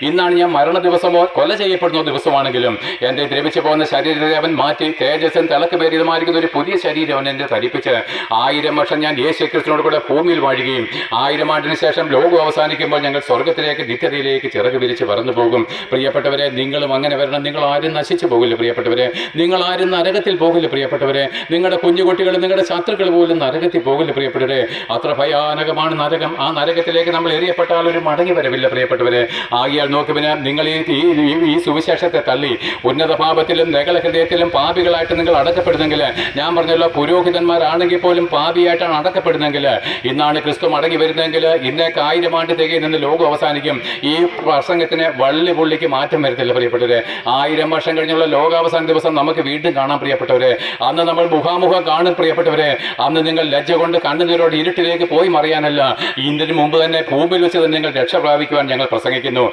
ഇന്നാണ് ഞാൻ മരണ ദിവസമോ കൊല ചെയ്യപ്പെടുന്ന ദിവസമാണെങ്കിലും എൻ്റെ ദ്രവിച്ചു പോകുന്ന ശരീരത്തെ അവൻ മാറ്റി തേജസ്സും തിളക്കുമേറിയതുമായിരിക്കുന്ന ഒരു പുതിയ ശരീരം അവൻ എന്നെ ധരിപ്പിച്ച് 1000 വർഷം ഞാൻ യേശുക്രിസ്തുവിനോട് കൂടെ ഭൂമിയിൽ വാഴുകയും 1000 ആണ്ടിന് ശേഷം ലോകം അവസാനിക്കുമ്പോൾ ഞങ്ങൾ സ്വർഗത്തിലേക്ക് നിത്യതയിലേക്ക് ചിറക് വിരിച്ച് പറന്നു പോകും. പ്രിയപ്പെട്ടവരെ, നിങ്ങളും അങ്ങനെ വരണം. നിങ്ങൾ ആരും നശിച്ചു പോകില്ല പ്രിയപ്പെട്ടവരെ. നിങ്ങൾ ആരും നരകത്തിൽ പോകില്ല പ്രിയപ്പെട്ടവരെ. നിങ്ങളുടെ കുഞ്ഞുകുട്ടികൾ, നിങ്ങളുടെ ശത്രുക്കൾ പോലും നരകത്തിൽ പോകില്ല പ്രിയപ്പെട്ടവരെ. അത്ര ഭയാനകമാണ് നരകം. ആ നരകത്തിലേക്ക് നമ്മൾ എറിയപ്പെട്ടാൽ ഒരു മടങ്ങി വരവില്ല പ്രിയപ്പെട്ടവരെ. ആകിയാൽ നോക്കുവിന് നിങ്ങൾ ഈ സുവിശേഷത്തെ തള്ളി ഉന്നത പാപത്തിലും നഗല ഹൃദയത്തിലും പാപികളായിട്ട് നിങ്ങൾ അടക്കപ്പെടുന്നെങ്കിൽ, ഞാൻ പറഞ്ഞല്ലോ പുരോഹിതന്മാരാണെങ്കിൽ പോലും പാപിയായിട്ടാണ് അടക്കപ്പെടുന്നെങ്കിൽ, ഇന്നാണ് ക്രിസ്തു മടങ്ങി വരുന്നതെങ്കിൽ ഇന്നേക്ക് 1000 ആണ്ട് തികയിൽ നിന്ന് ലോകം അവസാനിക്കും. ഈ പ്രസംഗത്തിന് വള്ളി പുള്ളിക്ക് മാറ്റം വരത്തില്ല പ്രിയപ്പെട്ടവരെ. 1000 വർഷം കഴിഞ്ഞുള്ള ലോകാവസാന ദിവസം നമുക്ക് വീണ്ടും കാണാം പ്രിയപ്പെട്ടവരെ. അന്ന് നമ്മൾ മുഖാമുഖം കാണും പ്രിയപ്പെട്ടവരെ. അന്ന് നിങ്ങൾ ലജ്ജ കൊണ്ട് കണ്ണുനീരോട് ഇരുട്ടിലേക്ക് പോയി മറിയാനല്ല, ഇതിനു മുമ്പ് തന്നെ ഭൂമിയിൽ വെച്ച് തന്നെ നിങ്ങൾ രക്ഷ പ്രാപിക്കുവാൻ ഞങ്ങൾ പ്രസംഗിക്കുന്നു.